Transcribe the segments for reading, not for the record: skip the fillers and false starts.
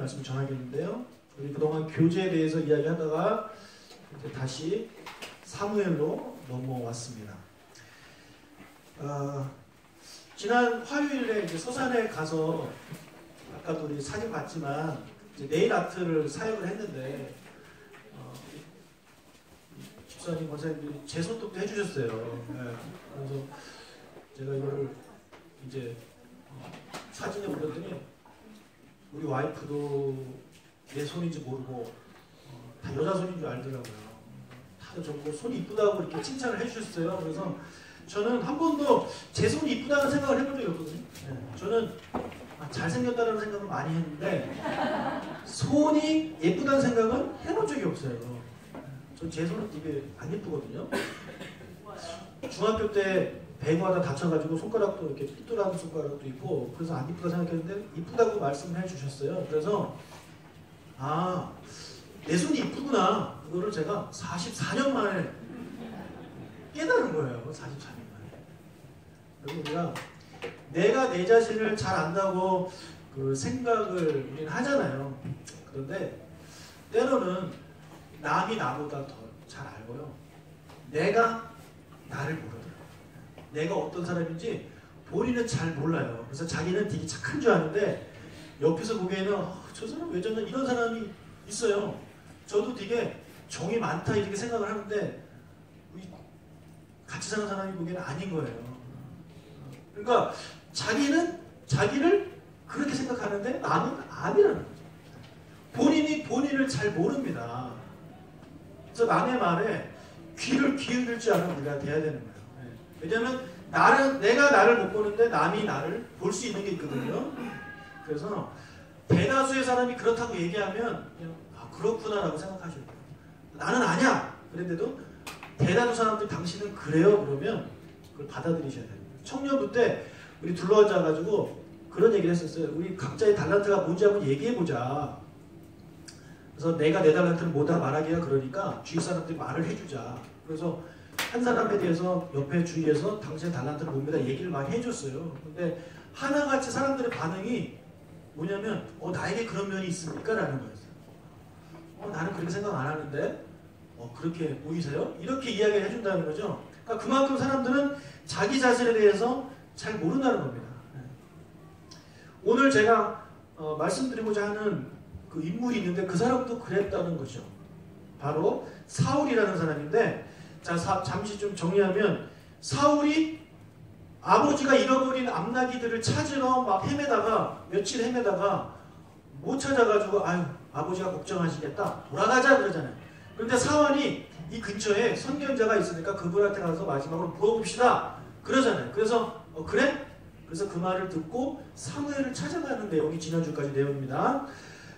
말씀 전하겠는데요. 우리 그동안 교제에 대해서 이야기하다가 이제 다시 사무엘로 넘어왔습니다. 지난 화요일에 이제 서산에 가서 아까도 우리 사진 봤지만 이제 네일 아트를 사역을 했는데 집사님, 권사님들이 제 손톱도 해주셨어요. 네. 그래서 제가 이거를 이제 사진에 올렸더니 우리 와이프도 내 손인지 모르고 다 여자 손인 줄 알더라고요. 다들 저보고 손이 이쁘다고 이렇게 칭찬을 해주셨어요. 그래서 저는 한 번도 제 손이 이쁘다는 생각을 해본 적이 없거든요. 네. 저는 잘생겼다는 생각을 많이 했는데 손이 예쁘다는 생각은 해본 적이 없어요. 전 제 손은 되게 안 예쁘거든요. 중학교 때 배구하다 다쳐가지고 손가락도 이렇게 삐뚤어진 손가락도 있고 그래서 안 이쁘다 생각했는데 이쁘다고 말씀을 해주셨어요. 그래서 내 손이 이쁘구나. 그거를 제가 44년 만에 깨달은 거예요. 44년 만에. 그리고 우리가 내가 내 자신을 잘 안다고 그 생각을 우리는 하잖아요. 그런데 때로는 남이 나보다 더 잘 알고요. 내가 나를 모르더라고요. 내가 어떤 사람인지 본인은 잘 몰라요. 그래서 자기는 되게 착한 줄 아는데 옆에서 보기에는 저 사람 왜 저런 이런 사람이 있어요. 저도 되게 정이 많다 이렇게 생각을 하는데 같이 사는 사람이 보기에는 아닌 거예요. 그러니까 자기는 자기를 그렇게 생각하는데 남은 아니라는 거죠. 본인이 본인을 잘 모릅니다. 그래서 남의 말에 귀를 기울일 줄 아는 우리가 돼야 되는 거예요. 왜냐하면 내가 나를 못 보는데 남이 나를 볼 수 있는 게 있거든요. 그래서 대다수의 사람이 그렇다고 얘기하면 그냥 그렇구나라고 생각하셔야 돼요. 나는 아니야. 그런데도 대다수 사람들이 당신은 그래요. 그러면 그걸 받아들이셔야 돼요. 청년부 때 우리 둘러앉아가지고 그런 얘기를 했었어요. 우리 각자의 달란트가 뭔지 한번 얘기해보자. 그래서 내가 내 달란트는 뭐다 말하기가 그러니까 주위 사람들이 말을 해주자. 그래서 한 사람에 대해서 옆에 주위에서 당신의 달란트는 뭡니다 얘기를 많이 해줬어요. 근데 하나같이 사람들의 반응이 뭐냐면 나에게 그런 면이 있습니까? 라는 거였어요. 나는 그렇게 생각 안 하는데 그렇게 보이세요? 이렇게 이야기를 해준다는 거죠. 그러니까 그만큼 사람들은 자기 자신에 대해서 잘 모른다는 겁니다. 오늘 제가 말씀드리고자 하는 그 인물이 있는데 그 사람도 그랬다는 거죠. 바로 사울이라는 사람인데 자, 잠시 좀 정리하면 사울이 아버지가 잃어버린 암나기들을 찾으러 막 헤매다가 며칠 헤매다가 못 찾아가지고 아버지가 걱정하시겠다 돌아가자 그러잖아요. 그런데 사울이 이 근처에 선견자가 있으니까 그분한테 가서 마지막으로 물어봅시다 그러잖아요. 그래서 그래? 그래서 그 말을 듣고 사무엘을 찾아가는 내용이 지난주까지 내용입니다.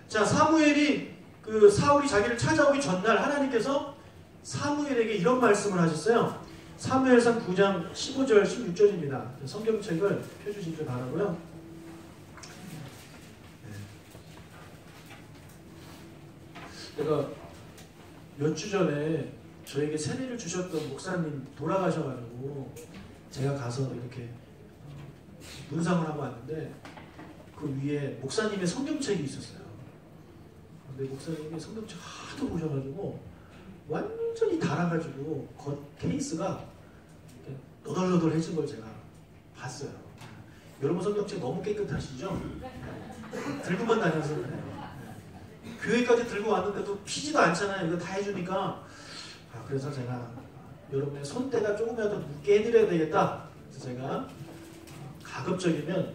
자, 사무엘이 사울이 자기를 찾아오기 전날 하나님께서 사무엘에게 이런 말씀을 하셨어요. 사무엘상 9장 15절 16절입니다. 성경책을 펴주시길 바라고요. 제가 몇 주 전에 저에게 세례를 주셨던 목사님 돌아가셔가지고 제가 가서 이렇게 문상을 하고 왔는데 그 위에 목사님의 성경책이 있었어요. 근데 목사님이 성경책 하도 보셔가지고 완전히 달아가지고 겉 케이스가 너덜너덜해진 걸 제가 봤어요. 여러분 성경책 너무 깨끗하시죠? 들고만 다녀서 그래요. 교회까지 들고 왔는데도 피지도 않잖아요. 이거 다 해주니까 그래서 제가 여러분의 손때가 조금이라도 묻게 해드려야 되겠다. 그래서 제가 가급적이면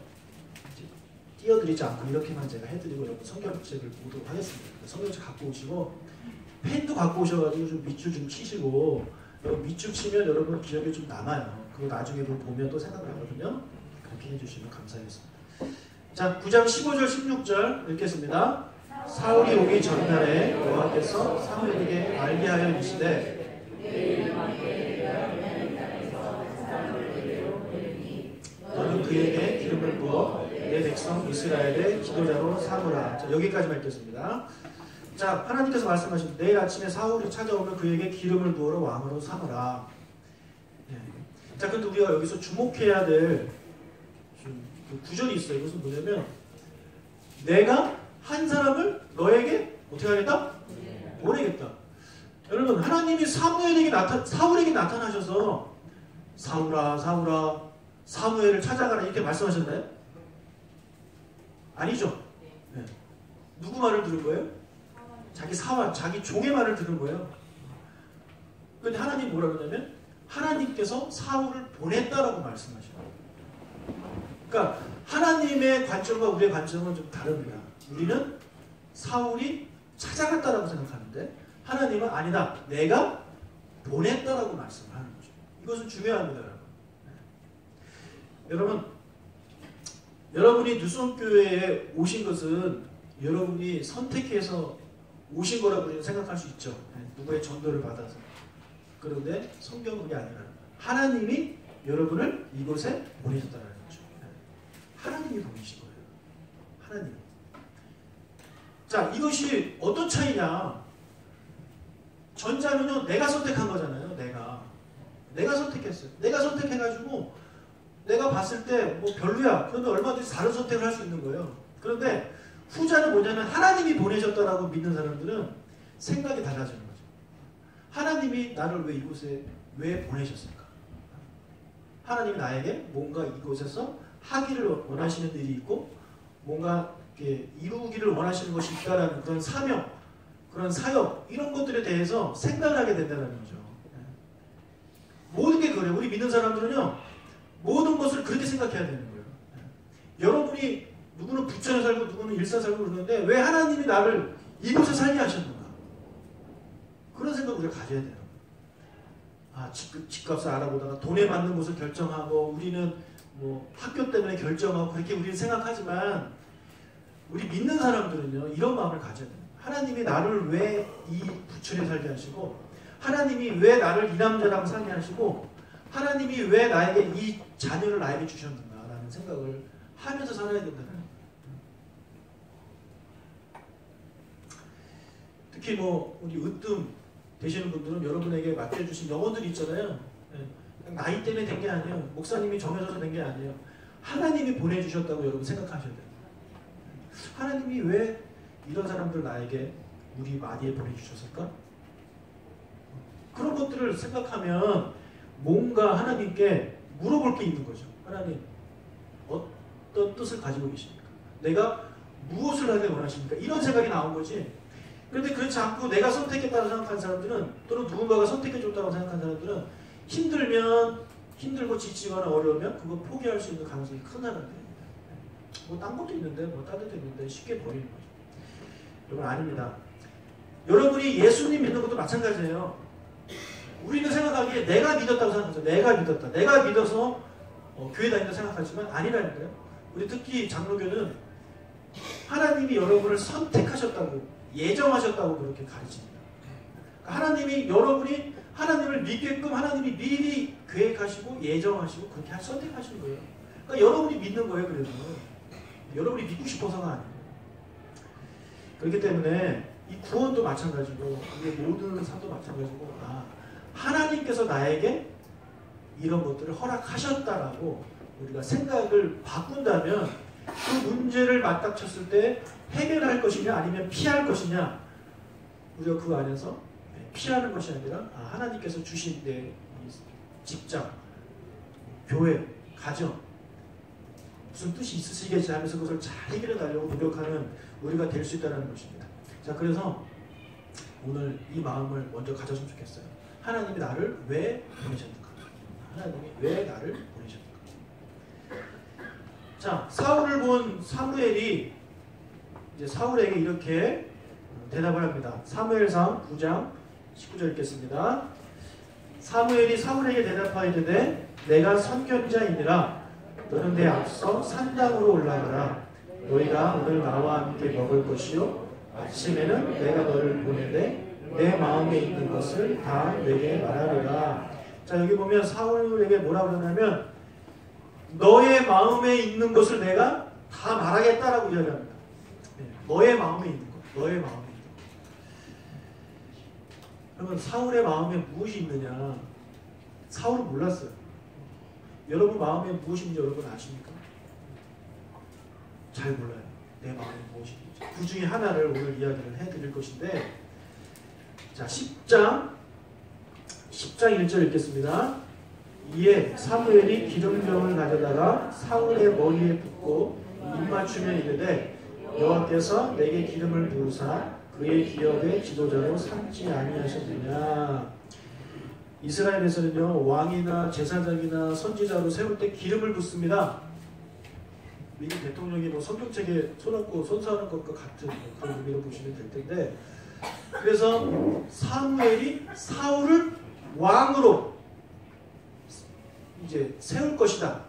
띄워드리지 않고 이렇게만 제가 해드리고 여러분 성경책을 보도록 하겠습니다. 성경책 갖고 오시고 펜도 갖고 오셔가지고 좀 밑줄 좀 치시고 밑줄 치면 여러분 기억에 좀 남아요. 그거 나중에도 보면 또 생각나거든요. 그렇게 해주시면 감사하겠습니다. 자, 9장 15절 16절 읽겠습니다. 사울이 오기 전날에 여호와께서 사무엘에게 알게 하여 이르시되 너는 그에게 기름을 부어 내 백성 이스라엘의 지도자로 삼으라. 자, 여기까지만 읽겠습니다. 자, 하나님께서 말씀하신 내일 아침에 사울이 찾아오면 그에게 기름을 부어서 왕으로 삼으라. 자, 근데 우리가 여기서 주목해야 될 구절이 있어요. 이것은 뭐냐면 내가 한 사람을 너에게 어떻게 하겠다? 보내겠다. 여러분 하나님이 사울에게 나타나셔서 사울아 사울아 사무엘을 찾아가라 이렇게 말씀하셨나요? 아니죠. 네. 누구 말을 들은 거예요? 자기 사원, 자기 종의 말을 들은 거예요. 그런데 하나님 뭐라 그러냐면 하나님께서 사울을 보냈다라고 말씀하셔요. 그러니까 하나님의 관점과 우리의 관점은 좀 다릅니다. 우리는 사울이 찾아갔다라고 생각하는데 하나님은 아니다. 내가 보냈다라고 말씀을 하는 거죠. 이것은 중요합니다. 여러분, 여러분이 누수원교회에 오신 것은 여러분이 선택해서 오신 거라고 우리는 생각할 수 있죠. 누구의 전도를 받아서. 그런데 성경은 그게 아니라 하나님이 여러분을 이곳에 보내셨다는 거죠. 하나님이 보내신 거예요. 하나님. 자, 이것이 어떤 차이냐? 전자는요, 내가 선택한 거잖아요. 내가 선택했어요. 내가 선택해가지고 내가 봤을 때 뭐 별로야. 그런데 얼마든지 다른 선택을 할 수 있는 거예요. 그런데 후자는 뭐냐면 하나님이 보내셨다라고 믿는 사람들은 생각이 달라지는 거죠. 하나님이 나를 왜 이곳에 왜 보내셨을까? 하나님이 나에게 뭔가 이곳에서 하기를 원하시는 일이 있고 뭔가 이루기를 원하시는 것이 있다라는 그런 사명, 그런 사역 이런 것들에 대해서 생각을 하게 된다는 거죠. 모든 게 그래요. 우리 믿는 사람들은요. 모든 것을 그렇게 생각해야 되는 거예요. 여러분이 누구는 부천에 살고 누구는 일산 살고 그러는데 왜 하나님이 나를 이곳에 살게 하셨는가? 그런 생각을 우리가 가져야 돼요. 아, 집값을 알아보다가 돈에 맞는 곳을 결정하고 우리는 뭐 학교 때문에 결정하고 그렇게 우리는 생각하지만 우리 믿는 사람들은요. 이런 마음을 가져야 돼요. 하나님이 나를 왜 이 부천에 살게 하시고 하나님이 왜 나를 이 남자라고 살게 하시고 하나님이 왜 나에게 이 자녀를 나에게 주셨는가라는 생각을 하면서 살아야 된다는 거예요. 특히 뭐 우리 으뜸 되시는 분들은 여러분에게 맡겨주신 영혼들이 있잖아요. 나이 때문에 된 게 아니에요. 목사님이 정해져서 된 게 아니에요. 하나님이 보내주셨다고 여러분 생각하셔야 돼요. 하나님이 왜 이런 사람들 나에게 우리 마디에 보내주셨을까? 그런 것들을 생각하면 뭔가 하나님께 물어볼 게 있는 거죠. 하나님, 어떤 뜻을 가지고 계십니까? 내가 무엇을 하길 원하십니까? 이런 생각이 나온 거지. 그런데 그렇지 않고 내가 선택했다고 생각하는 사람들은 또는 누군가가 선택해줬다고 생각하는 사람들은 힘들고 지치거나 어려우면 그거 포기할 수 있는 가능성이 큰 사람들입니다. 뭐 딴 것도 있는데 뭐 딴 데도 있는데 쉽게 버리는 거죠. 여러분 아닙니다. 여러분이 예수님 믿는 것도 마찬가지예요. 우리는 생각하기에 내가 믿었다고 생각하죠. 내가 믿어서 교회 다닌다고 생각하지만 아니라는 거예요. 우리 특히 장로교는 하나님이 여러분을 선택하셨다고 예정하셨다고 그렇게 가르칩니다. 그러니까 하나님이 여러분이 하나님을 믿게끔 하나님이 미리 계획하시고 예정하시고 그렇게 선택하신 거예요. 그러니까 여러분이 믿는 거예요. 그래서 여러분이 믿고 싶어서가 아니에요. 그렇기 때문에 이 구원도 마찬가지고 우리의 모든 삶도 마찬가지고 하나님께서 나에게 이런 것들을 허락하셨다라고 우리가 생각을 바꾼다면 그 문제를 맞닥쳤을 때 해결할 것이냐 아니면 피할 것이냐 우리가 그 안에서 피하는 것이 아니라 하나님께서 주신 내 직장, 교회, 가정 무슨 뜻이 있으시겠지 하면서 그것을 잘 해결해 달라고 노력하는 우리가 될 수 있다는 것입니다. 자, 그래서 오늘 이 마음을 먼저 가졌으면 좋겠어요. 하나님이 나를 왜 보내셨는가? 하나님이 왜 나를 보내셨는가? 자, 사울을 본 사무엘이 이제 사울에게 이렇게 대답을 합니다. 사무엘상 9장 19절 읽겠습니다. 사무엘이 사울에게 대답하이르되 내가 선견자이니라 너는 내 앞서 산당으로 올라가라. 너희가 오늘 나와 함께 먹을 것이요 아침에는 내가 너를 보내되 내 마음에 있는 것을 다 내게 말하리라. 자, 여기 보면 사울에게 뭐라 그러냐면 너의 마음에 있는 것을 내가 다 말하겠다라고 이야기합니다. 너의 마음에 있는 것, 너의 마음에 있는 것. 여러분 사울의 마음에 무엇이 있느냐? 사울은 몰랐어요. 여러분 마음에 무엇인지 여러분 아십니까? 잘 몰라요. 내 마음이 무엇인지 그 중에 하나를 오늘 이야기를 해드릴 것인데, 자 10장 1절 읽겠습니다. 이에 사무엘이 기름병을 가져다가 사울의 머리에 붓고 입맞추며 이르되 여호와께서 내게 기름을 부으사 그의 기업의 지도자로 삼지 아니하셨느냐. 이스라엘에서는요 왕이나 제사장이나 선지자로 세울 때 기름을 붓습니다. 미국 대통령이 뭐 성경책에 손얹고 선서하는 것과 같은 그런 의미로 보시면 될 텐데, 그래서 사무엘이 사울을 왕으로 이제 세울 것이다.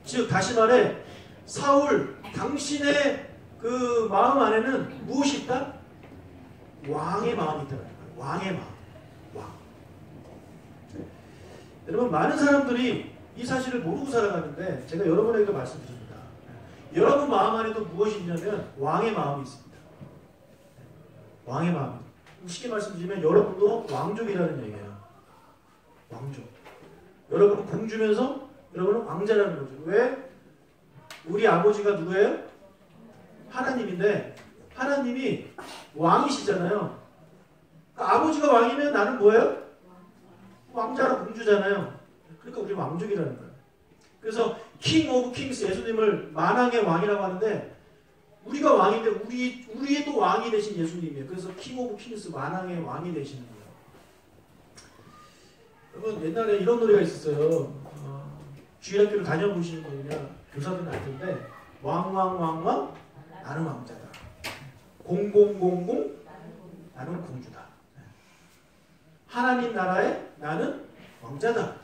즉 다시 말해 사울 당신의 그 마음 안에는 무엇이 있다? 왕의 마음이 있다. 왕의 마음. 왕. 여러분 많은 사람들이 이 사실을 모르고 살아가는데 제가 여러분에게도 말씀드립니다. 여러분 마음 안에도 무엇이 있냐면 왕의 마음이 있습니다. 왕의 마음. 쉽게 말씀드리면 여러분도 왕족이라는 얘기예요. 왕족. 여러분은 공주면서 여러분은 왕자라는 거죠. 왜? 우리 아버지가 누구예요? 하나님인데 하나님이 왕이시잖아요. 그러니까 아버지가 왕이면 나는 뭐예요? 왕자라 공주잖아요. 그러니까 우리 왕족이라는 거예요. 그래서 킹 오브 킹스, 예수님을 만왕의 왕이라고 하는데 우리가 왕인데 우리의 또 왕이 되신 예수님이에요. 그래서 킹 오브 킹스, 만왕의 왕이 되시는 거예요. 여러분 옛날에 이런 노래가 있었어요. 주일학교를 다녀보시는 분이나 교사들은 알 텐데 왕왕왕왕 나는 왕자다. 공공공공 나는 공주다. 하나님 나라에 나는 왕자다.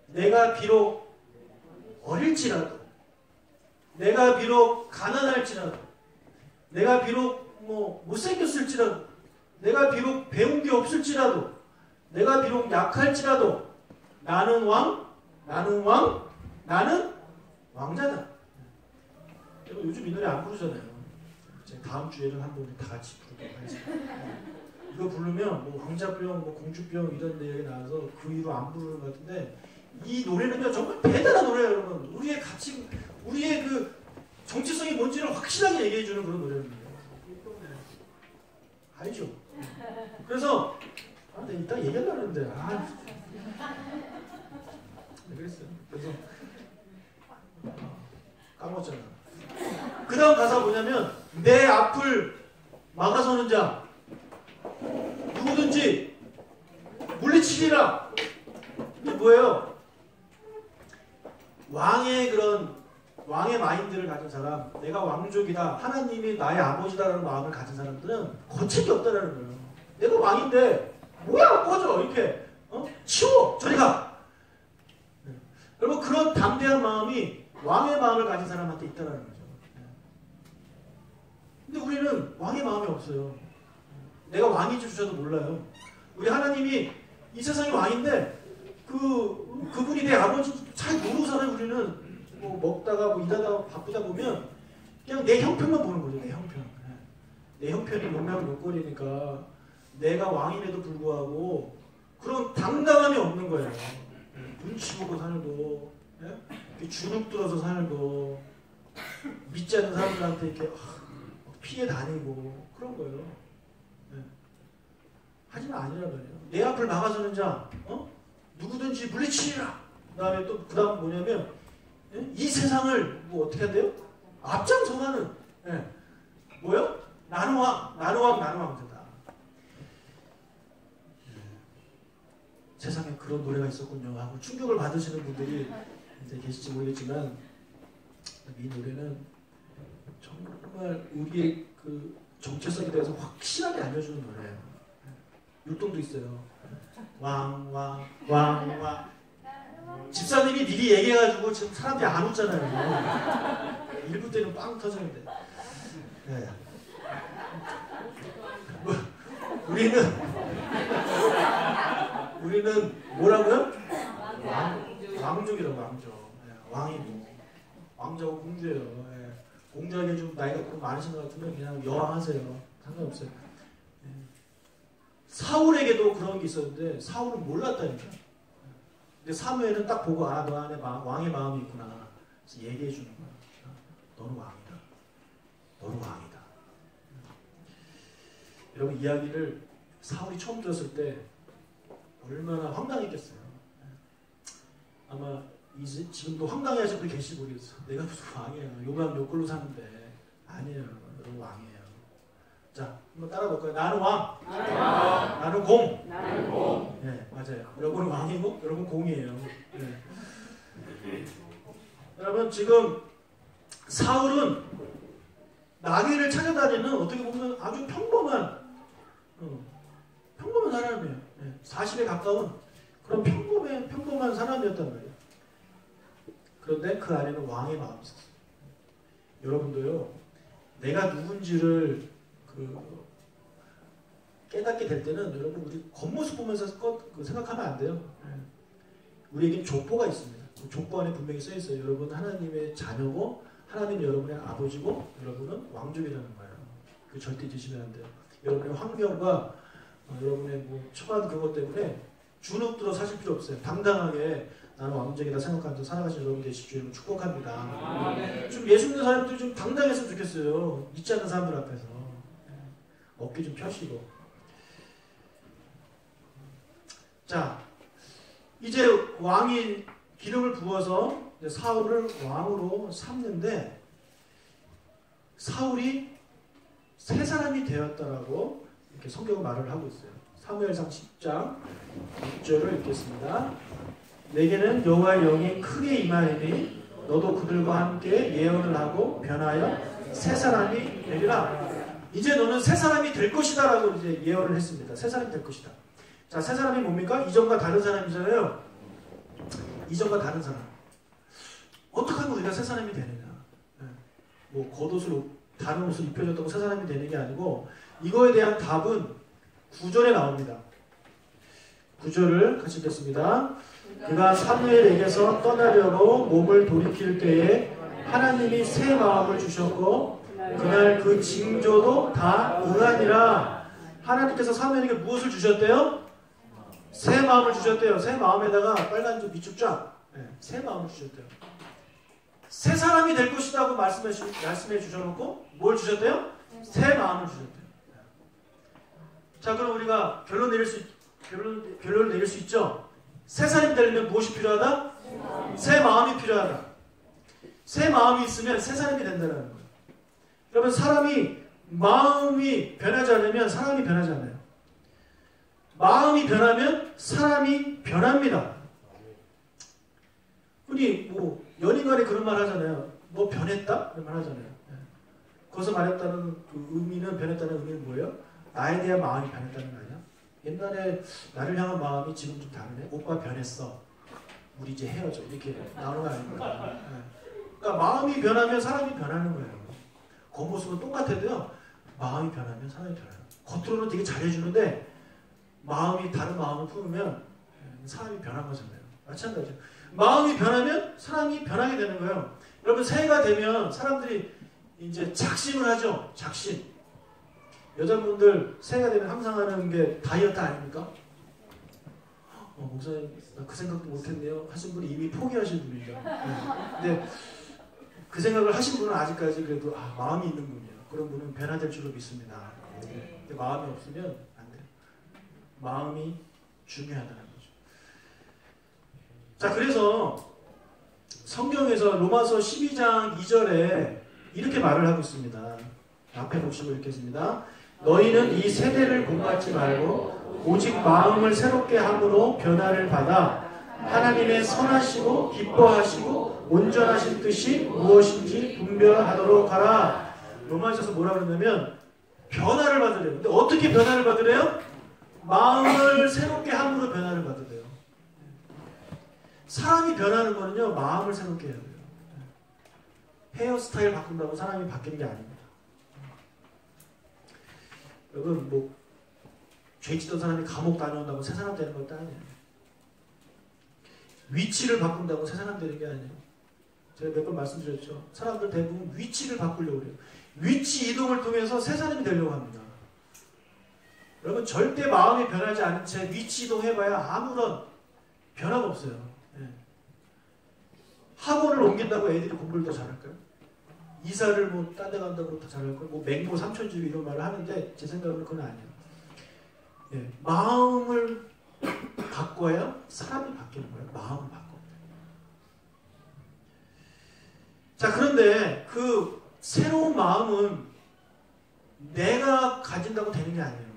내가 비록 어릴지라도, 내가 비록 가난할지라도, 내가 비록 뭐 못생겼을지라도, 내가 비록 배운 게 없을지라도, 내가 비록 약할지라도 나는 왕, 나는 왕, 나는 왕자다. 요즘 이 노래 안 부르잖아요. 제가 다음 주에는 한번 다 같이 부르도록 하겠습니다. 이거 부르면 뭐 왕자병, 뭐 공주병 이런 내용이 나와서 그 이후로 안 부르는 것 같은데, 이 노래는요 정말 대단한 노래예요, 여러분. 우리의 가치, 우리의 그 정체성이 뭔지를 확실하게 얘기해주는 그런 노래입니다. 알죠? 그래서 내가 이따 얘기하려고 했는데 네, 그랬어요. 그래서 까먹었잖아. 그 다음 가사 뭐냐면 내 앞을 막아서는 자 누구든지 물리치리라. 이게 뭐예요? 왕의 마인드를 가진 사람, 내가 왕족이다, 하나님이 나의 아버지다라는 마음을 가진 사람들은 거책이 없다라는 거예요. 내가 왕인데 뭐야 꺼져 이렇게 치워 저리 가. 네. 여러분 그런 담대한 마음이 왕의 마음을 가진 사람한테 있다라는 거죠. 네. 근데 우리는 왕의 마음이 없어요. 내가 왕인 줄 저도 몰라요. 우리 하나님이 이 세상의 왕인데 그분이 내 아버지 잘 모르고 살아요. 우리는 뭐 먹다가 뭐 일하다가 바쁘다 보면 그냥 내 형편만 보는 거죠. 내 형편. 내 형편이 용맹욕거리니까 내가 왕임에도 불구하고 그런 당당함이 없는 거예요. 눈치 보고 살고, 주눅 들어서 살고, 믿지 않는 사람들한테 이렇게 피해 다니고 그런 거예요. 하지만 아니란 말이에요. 내 앞을 막아서는 자, 누구든지 물리치리라. 그다음에 또 그다음 뭐냐면 이 세상을 뭐 어떻게 한대요? 앞장서가는. 뭐요? 나는 왕, 나는 왕, 나는 왕자다. 세상에 그런 노래가 있었군요 하고 충격을 받으시는 분들이 이제 계실지 모르겠지만 이 노래는 정말 우리의 그 정체성에 대해서 확실하게 알려주는 노래예요. 율동도 있어요. 왕, 왕, 왕, 왕. 집사님이 미리 얘기해가지고 지금 사람들이 안 웃잖아요. 1부 때는 빵 터졌는데. 네. 우리는 뭐라고요? 왕족이라고. 왕족. 왕이고 왕자고 공주예요. 공주에게 좀 나이가 좀 많으신 것 같으면 그냥 여왕하세요. 상관없어요. 사울에게도 그런 게 있었는데 사울은 몰랐다니까. 근데 사무엘은 딱 보고 너 안에 왕의 마음이 있구나. 그래서 얘기해 주는 거야. 너는 왕이다. 이야기를 사울이 처음 들었을 때 얼마나 황당했겠어요. 아마 지금도 황당해하실 분 계실지 모르겠어요. 내가 무슨 왕이에요. 요만 몇 골로 사는데. 아니에요. 여러분 왕이에요. 자, 한번 따라 볼까요? 나는 왕. 나는 공. 네, 맞아요. 여러분은 왕이고 여러분 공이에요. 네. 여러분 지금 사울은 나귀를 찾아다니는 어떻게 보면 아주 평범한 사람이에요. 네, 40에 가까운 그런 평범한 사람이었단 말이에요. 그런데 그 안에는 왕의 마음이 있었어요. 여러분도요, 내가 누군지를 깨닫게 될 때는 여러분 우리 겉모습 보면서 생각하면 안 돼요. 우리에겐 족보가 있습니다. 족보 안에 분명히 써 있어요. 여러분 하나님의 자녀고 하나님 여러분의 아버지고 여러분은 왕족이라는 거예요. 그 절대 잊으시면 안 돼요. 여러분의 환경과 여러분의 뭐 처한 그것 때문에 주눅 들어 사실 필요 없어요. 당당하게 나는 왕족이다 생각하면서 살아가신 여러분 되시길 축복합니다. 좀 예수 믿는 사람들 좀 당당했으면 좋겠어요. 믿지 않는 사람들 앞에서 어깨 좀 펴시고. 자, 이제 왕이 기름을 부어서 사울을 왕으로 삼는데 사울이 새 사람이 되었다라고 이렇게 성경은 말을 하고 있어요. 사무엘상 10장 6절을 읽겠습니다. 내게는 여호와의 영이 크게 임하리니 너도 그들과 함께 예언을 하고 변하여 새 사람이 되리라. 이제 너는 새 사람이 될 것이다 라고 이제 예언을 했습니다. 새 사람이 될 것이다. 자, 새 사람이 뭡니까? 이전과 다른 사람이잖아요. 이전과 다른 사람. 어떻게 하면 우리가 새 사람이 되느냐? 뭐 겉옷을 다른 옷을 입혀줬다고 새 사람이 되는 게 아니고 이거에 대한 답은 9절에 나옵니다. 9절을 같이 읽겠습니다. 그가 사무엘에게서 떠나려고 몸을 돌이킬 때에 하나님이 새 마음을 주셨고 그날 그 징조도 다 응하니라. 하나님께서 사무엘에게 무엇을 주셨대요? 새 마음을 주셨대요. 새 마음에다가 빨간 좀 밑줄 쫙. 새 마음을 주셨대요. 새 사람이 될 것이라고 말씀해 주셔놓고 뭘 주셨대요? 새 마음을 주셨대요. 자, 그럼 우리가 결론을 내릴 수 있죠? 새 사람이 되려면 무엇이 필요하다? 새 마음이 필요하다. 새 마음이 있으면 새 사람이 된다는 거예요. 여러분 사람이 마음이 변하지 않으면 사람이 변하지 않아요. 마음이 변하면 사람이 변합니다. 우리 뭐 연인간에 그런 말 하잖아요. 뭐 변했다? 그런 말 하잖아요. 거기서 말했다는 그 의미는 변했다는 의미는 뭐예요? 나에 대한 마음이 변했다는 거 아니야? 옛날에 나를 향한 마음이 지금 좀 다르네. 오빠 변했어. 우리 이제 헤어져. 이렇게 나오는 거 아닙니까? 그러니까 마음이 변하면 사람이 변하는 거예요. 겉모습은 똑같아도요. 마음이 변하면 사람이 변해요. 겉으로는 되게 잘해주는데 마음이 다른 마음을 품으면 사람이 변한 거잖아요. 마찬가지죠. 마음이 변하면 사람이 변하게 되는 거예요. 여러분 새해가 되면 사람들이 이제 작심을 하죠. 작심. 여자분들 새해가 되면 항상 하는 게 다이어트 아닙니까? 목사님 나 그 생각도 못했네요 하신 분이 이미 포기하신 분이죠. 근데 그 생각을 하신 분은 아직까지 그래도 마음이 있는 분이에요. 그런 분은 변화될 줄로 믿습니다. 근데 마음이 없으면 안 돼요. 마음이 중요하다는 거죠. 자, 그래서 성경에서 로마서 12장 2절에 이렇게 말을 하고 있습니다. 앞에 보시고 읽겠습니다. 너희는 이 세대를 본받지 말고 오직 마음을 새롭게 함으로 변화를 받아 하나님의 선하시고 기뻐하시고 온전하신 뜻이 무엇인지 분별하도록 하라. 로마서에서 뭐라 그러냐면 변화를 받으래요. 근데 어떻게 변화를 받으래요? 마음을 새롭게 함으로 변화를 받으래요. 사람이 변하는 거는요, 마음을 새롭게 해야 돼요. 헤어스타일 바꾼다고 사람이 바뀌는 게 아닙니다. 여러분 뭐 죄 짓던 사람이 감옥 다녀온다고 새 사람 되는 것도 아니에요. 위치를 바꾼다고 새 사람 되는 게 아니에요. 제가 몇 번 말씀드렸죠. 사람들 대부분 위치를 바꾸려고 해요. 위치 이동을 통해서 새 사람이 되려고 합니다. 여러분 절대 마음이 변하지 않은 채 위치 이동해봐야 아무런 변화가 없어요. 네. 학원을 옮긴다고 애들이 공부를 더 잘할까요? 이사를 뭐 딴 데 간다고 더 잘할까요? 뭐 맹모 삼천주의 이런 말을 하는데 제 생각으로는 그건 아니에요. 예, 마음을 바꿔야 사람이 바뀌는 거예요. 마음을 바꿔. 자, 그런데 그 새로운 마음은 내가 가진다고 되는 게 아니에요.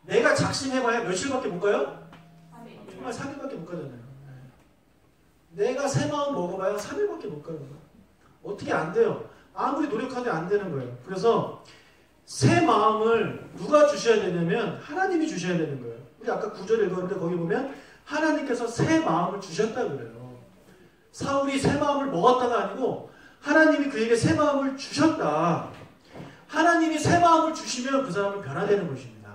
내가 작심해봐야 며칠밖에 못 가요? 정말 3일밖에 못 가잖아요. 내가 새 마음 먹어봐야 3일밖에 못 가는 거예요. 어떻게 안 돼요? 아무리 노력해도 안 되는 거예요. 그래서 새 마음을 누가 주셔야 되냐면 하나님이 주셔야 되는 거예요. 우리 아까 9절 읽었는데 거기 보면 하나님께서 새 마음을 주셨다 그래요. 사울이 새 마음을 먹었다가 아니고 하나님이 그에게 새 마음을 주셨다. 하나님이 새 마음을 주시면 그 사람은 변화되는 것입니다.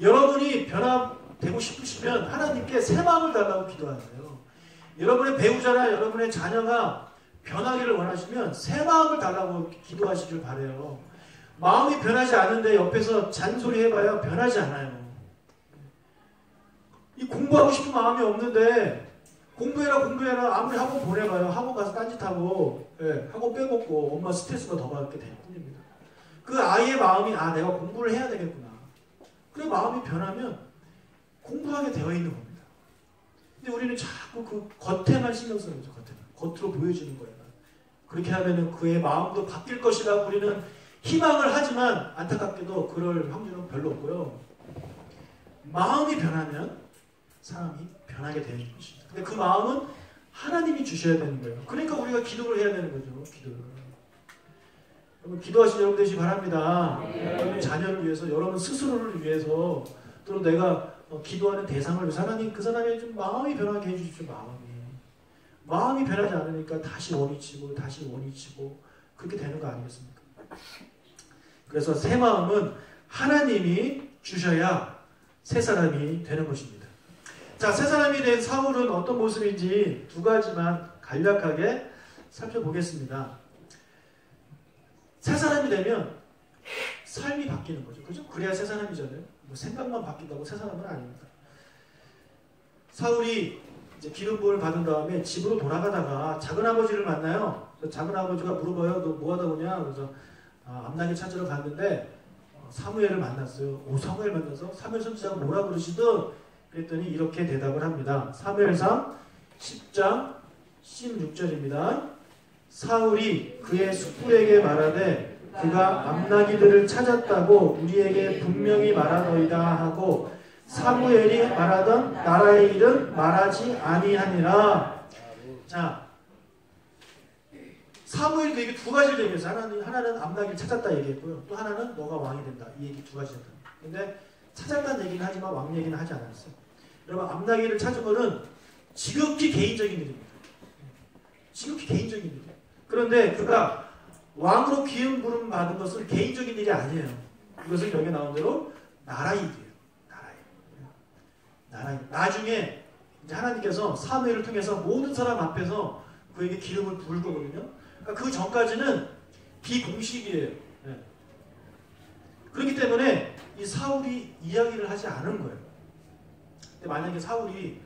여러분이 변화되고 싶으시면 하나님께 새 마음을 달라고 기도하세요. 여러분의 배우자나 여러분의 자녀가 변하기를 원하시면 새 마음을 달라고 기도하시길 바라요. 마음이 변하지 않는데 옆에서 잔소리 해봐야 변하지 않아요. 이 공부하고 싶은 마음이 없는데 공부해라 아무리 학원 보내봐요. 학원 가서 딴짓하고 학원 빼먹고 엄마 스트레스가 더 받게 될 뿐입니다. 그 아이의 마음이 내가 공부를 해야 되겠구나. 그래 마음이 변하면 공부하게 되어 있는 겁니다. 근데 우리는 자꾸 그 겉에만 신경 쓰는 거죠. 겉으로 보여주는 거예요. 그렇게 하면은 그의 마음도 바뀔 것이라고 우리는 희망을 하지만 안타깝게도 그럴 확률은 별로 없고요. 마음이 변하면 사람이 변하게 되는 것입니다. 근데 그 마음은 하나님이 주셔야 되는 거예요. 그러니까 우리가 기도를 해야 되는 거죠. 기도를. 여러분 기도하시는 여러분 되시기 바랍니다. 여러분 자녀를 위해서, 여러분 스스로를 위해서, 또는 내가 기도하는 대상을 위해서 하나님 그 사람의 좀 마음이 변하게 해주십시오. 마음이 변하지 않으니까 다시 원이 치고 그렇게 되는 거 아니겠습니까? 그래서 새 마음은 하나님이 주셔야 새 사람이 되는 것입니다. 자, 새 사람이 된 사울은 어떤 모습인지 두 가지만 간략하게 살펴보겠습니다. 새 사람이 되면 삶이 바뀌는 거죠. 그죠? 그래야 새 사람이잖아요. 뭐 생각만 바뀐다고 새 사람은 아닙니다. 사울이 이제 기름 부음을 받은 다음에 집으로 돌아가다가 작은 아버지를 만나요. 작은 아버지가 물어봐요. 너 뭐 하다 오냐? 그래서 암나귀 찾으러 갔는데 사무엘을 만났어요. 사무엘 만나서 사무엘 선지자가 뭐라 그러시든 그랬더니 이렇게 대답을 합니다. 사무엘상 10장 16절입니다. 사울이 그의 숙부에게 말하되 그가 암나귀들을 찾았다고 우리에게 분명히 말하노이다 하고 사무엘이 말하던 나라의 일은 말하지 아니하니라. 자, 사무엘이 그에게 두 가지를 얘기했어요. 하나는 암나귀를 찾았다 얘기했고요. 또 하나는 너가 왕이 된다. 이 얘기 두 가지였다. 근데 찾았다는 얘기는 하지만 왕 얘기는 하지 않았어요. 여러분 암나귀를 찾은 것은 지극히 개인적인 일입니다. 지극히 개인적인 일이에요. 그런데 그가 왕으로 기름 부름 받은 것은 개인적인 일이 아니에요. 이것은 여기 나온 대로 나라의 일이에요. 나라의 일. 나중에 이제 하나님께서 사무엘을 통해서 모든 사람 앞에서 그에게 기름을 부을 거거든요. 그러니까 그 전까지는 비공식이에요. 그렇기 때문에 이 사울이 이야기를 하지 않은 거예요. 근데 만약에 사울이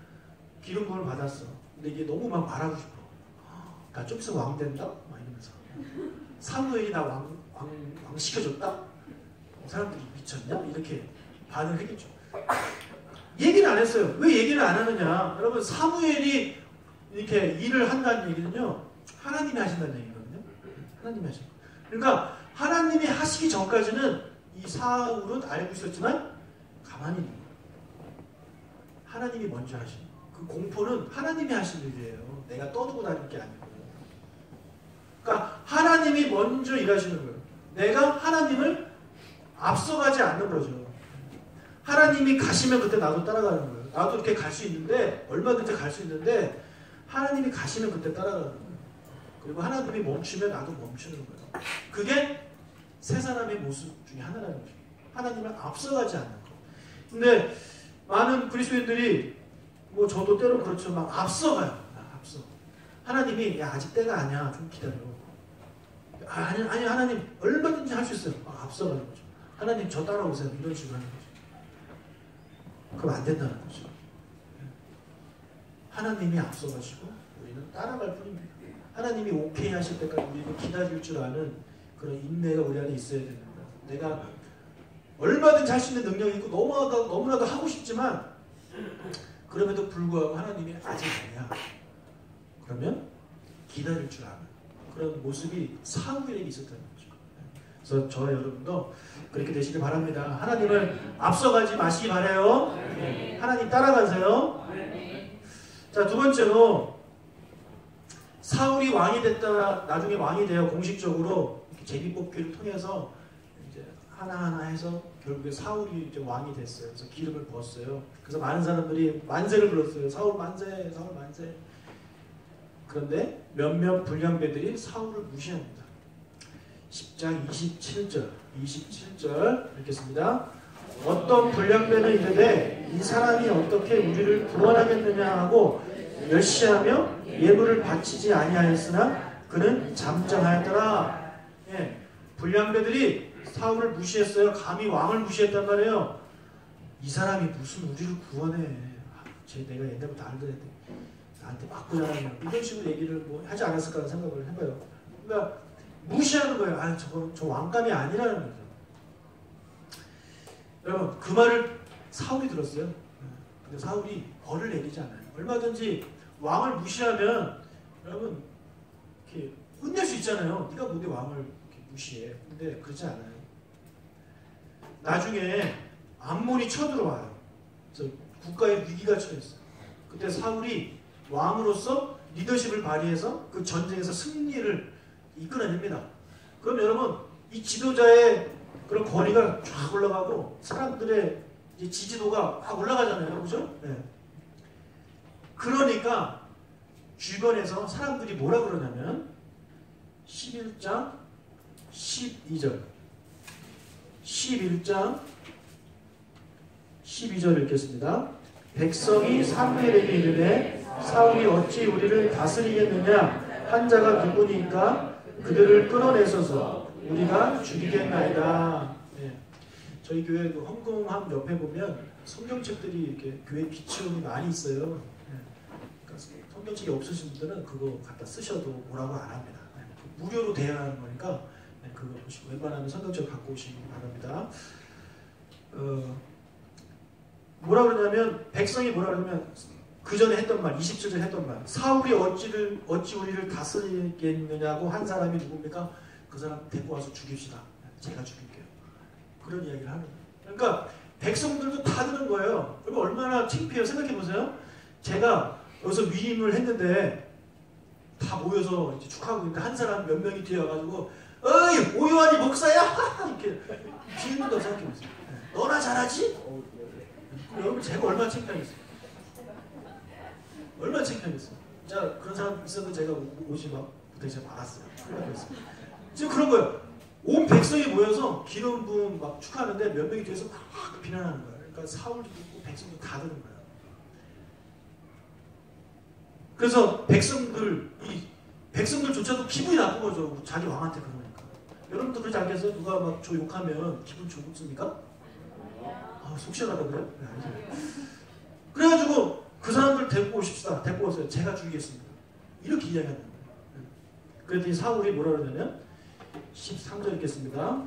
기름 부음을 받았어. 근데 이게 너무 막 말하고 싶어. 나 좀 있으면 왕 된다? 막 이러면서. 사무엘이 나 왕 시켜줬다? 사람들이 미쳤냐? 이렇게 반응을 했겠죠. 얘기는 안 했어요. 왜 얘기를 안 하느냐? 여러분 사무엘이 이렇게 일을 한다는 얘기는요. 하나님이 하신다는 얘기거든요. 하나님이 하신다. 그러니까 하나님이 하시기 전까지는 이 사울은 알고 있었지만 가만히 있는 거예요. 하나님이 먼저 하신 거예요. 그 공포는 하나님이 하신 일이에요. 내가 떠두고 다닐 게 아니고. 그러니까 하나님이 먼저 일하시는 거예요. 내가 하나님을 앞서가지 않는 거죠. 하나님이 가시면 그때 나도 따라가는 거예요. 나도 이렇게 갈 수 있는데 얼마든지 갈 수 있는데 하나님이 가시면 그때 따라가는 거예요. 그리고 하나님이 멈추면 나도 멈추는 거예요. 그게 세 사람의 모습 중에 하나라는 거죠. 하나님을 앞서가지 않는 거. 근데 많은 그리스도인들이 뭐 저도 때로 그렇죠. 막 앞서가요. 앞서. 하나님이 야 아직 때가 아니야. 좀 기다려. 아니 하나님 얼마든지 할 수 있어요. 앞서가는 거죠. 하나님 저 따라오세요. 이런 식으로 하는 거죠. 그럼 안 된다는 거죠. 하나님이 앞서가시고 우리는 따라갈 뿐입니다. 하나님이 오케이 하실 때까지 우리는 기다릴 줄 아는 그런 인내가 우리 안에 있어야 됩니다. 내가 얼마든지 할 수 있는 능력이 있고 너무나도 하고 싶지만 그럼에도 불구하고 하나님이 아직 아니야. 그러면 기다릴 줄 아는 그런 모습이 사울에게 있었다는 거죠. 그래서 저와 여러분도 그렇게 되시길 바랍니다. 하나님을 앞서가지 마시기 바라요. 하나님 따라가세요. 자, 두 번째로 사울이 왕이 됐다. 나중에 왕이 되어 공식적으로 제비뽑기를 통해서 이제 하나하나 해서 결국에 사울이 이제 왕이 됐어요. 그래서 기름을 부었어요. 그래서 많은 사람들이 만세를 불렀어요. 사울 만세, 사울 만세. 그런데 몇몇 불량배들이 사울을 무시합니다. 10장 27절 읽겠습니다. 어떤 불량배는 이르되 이 사람이 어떻게 우리를 구원하겠느냐 하고 멸시하며 예물을 바치지 아니하였으나 그는 잠잠하였더라. 예, 불량배들이 사울을 무시했어요. 감히 왕을 무시했단 말이에요. 이 사람이 무슨 우리를 구원해. 내가 옛날부터 알던 애들 나한테 맞고 자라냐. 이런 식으로 얘기를 뭐 하지 않았을까 하는 생각을 해봐요. 그러니까 무시하는 거예요. 아, 저 왕감이 아니라는 거죠. 여러분, 그 말을 사울이 들었어요. 근데 사울이 벌을 내리지 않아요. 얼마든지 왕을 무시하면 여러분 이렇게 혼낼 수 있잖아요. 네가 뭔데 왕을 이렇게 무시해. 근데 그렇지 않아요. 나중에 암몬이 쳐들어와요. 그래서 국가에 위기가 처했어요. 그때 사울이 왕으로서 리더십을 발휘해서 그 전쟁에서 승리를 이끌어냅니다. 그럼 여러분 이 지도자의 그런 권위가 쫙 올라가고 사람들의 이제 지지도가 막 올라가잖아요. 그죠? 네. 그러니까 주변에서 사람들이 뭐라 그러냐면 11장 12절 11장 12절 읽겠습니다. 백성이 사무엘에게 이르되 사울이 어찌 우리를 다스리겠느냐 한 자가 누구니까 그들을 끌어내소서 우리가 죽이겠나이다. 네. 저희 교회 그 헌금함 옆에 보면 성경책들이 이렇게 교회 비치움이 많이 있어요. 네. 그러니까 성경책이 없으신 분들은 그거 갖다 쓰셔도 뭐라고 안 합니다. 네. 무료로 대여하는 거니까 네. 그거 보시고 웬만하면 성경책 갖고 오시기 바랍니다. 뭐라 그러냐면 백성이 뭐라 그러냐면 그 전에 했던 말 27절 했던 말 사울이 어찌 우리를 다스리겠느냐고 한 사람이 누굽니까? 그 사람 데리고 와서 죽입시다. 제가 죽일게요. 그런 이야기를 하는 거예요. 그러니까 백성들도 다 드는 거예요. 그리고 얼마나 창피해요. 생각해보세요. 제가 여기서 위임을 했는데 다 모여서 이제 축하하고 있는데 한 사람 몇 명이 뛰어가지고 어이 오요한이 목사야? 이렇게 비웃는다고 생각해보세요. 너나 잘하지? 여러분 제가 얼마나 창피하겠어요. 얼마나 창피하겠어요. 자 그런 사람 있어도 제가 옷이 막 되게 많았어요. 지금 그런 거예요. 온 백성이 모여서 기름 부음 막 축하하는데 몇 명이 뒤에서 막 비난하는 거예요. 그러니까 사울도 있고 백성도 다 드는 거예요. 그래서 백성들조차도 기분이 나쁜 거죠. 자기 왕한테 그러니까. 여러분도 그러지 않겠어요? 누가 막 저 욕하면 기분 좋습니까? 아, 속 시원하다 그래요? 네, 아니죠. 그래가지고 그 사람들 데리고 오십시다. 데리고 오세요. 제가 죽이겠습니다. 이렇게 이야기하는 거예요. 그랬더니 사울이 뭐라 그러냐면 13절 읽겠습니다.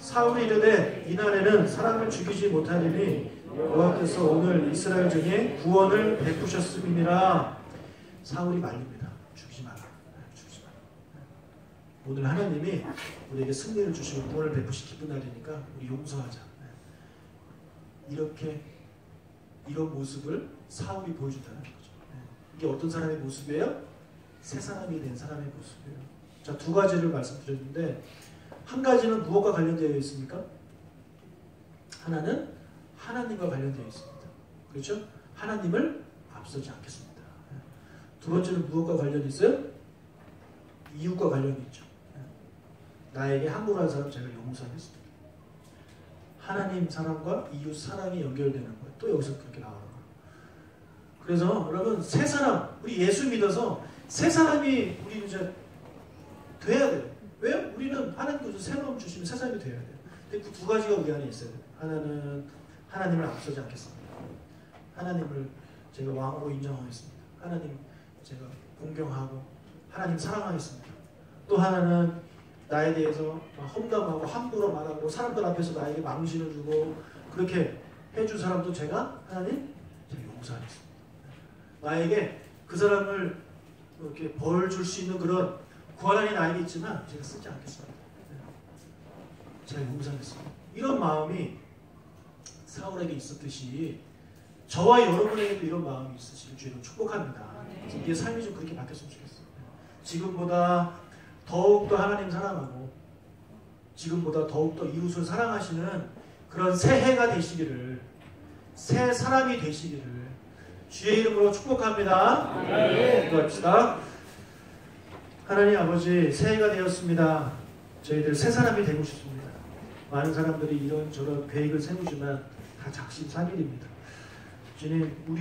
사울이 이르되 이날에는 사람을 죽이지 못하리니 여호와께서 오늘 이스라엘 중에 구원을 베푸셨음이니라. 사울이 말립니다. 죽이지 마라. 죽이지 마라. 오늘 하나님이 우리에게 승리를 주시고 구원을 베푸시 기쁜 날이니까 우리 용서하자. 이런 모습을 사울이 보여준다는 거죠. 이게 어떤 사람의 모습이에요? 새 사람이 된 사람의 모습이에요. 자, 두 가지를 말씀드렸는데 한 가지는 무엇과 관련되어 있습니까? 하나는 하나님과 관련되어 있습니다. 그렇죠? 하나님을 앞서지 않겠습니다. 두 번째는 무엇과 관련이 있어요? 이웃과 관련이 있죠. 나에게 함부로한 사람 제가 용서하겠습니다. 하나님 사랑과 이웃 사랑이 연결되는 거예요. 또 여기서 그렇게 나오는 거예요. 그래서 여러분 새 사람, 우리 예수 믿어서 새 사람이 우리 이제 돼야 돼요. 왜요? 우리는 하나님께서 새로운 주시면 새 사람이 돼야 돼요. 근데 그 두 가지가 우리 안에 있어요. 하나는 하나님을 앞서지 않겠습니다. 하나님을 제가 왕으로 인정하겠습니다. 하나님 제가 공경하고 하나님 사랑하겠습니다. 또 하나는 나에 대해서 험담하고 함부로 말하고 사람들 앞에서 나에게 망신을 주고 그렇게 해준 사람도 제가 하나님 제가 용서하겠습니다. 나에게 그 사람을 이렇게 벌 줄 수 있는 그런 권한이 나에게 있지만 제가 쓰지 않겠습니다. 제가 용서하겠습니다. 이런 마음이 사울에게 있었듯이 저와 여러분에게도 이런 마음이 있으시길 주님은 축복합니다. 그래서 우리의 삶이 좀 그렇게 바뀌었으면 좋겠어요. 지금보다 더욱더 하나님 사랑하고 지금보다 더욱더 이웃을 사랑하시는 그런 새해가 되시기를, 새 사람이 되시기를 주의 이름으로 축복합니다. 기도합시다. 하나님 아버지, 새해가 되었습니다. 저희들 새 사람이 되고 싶습니다. 많은 사람들이 이런저런 계획을 세우지만 다 작심삼일입니다. 주님, 우리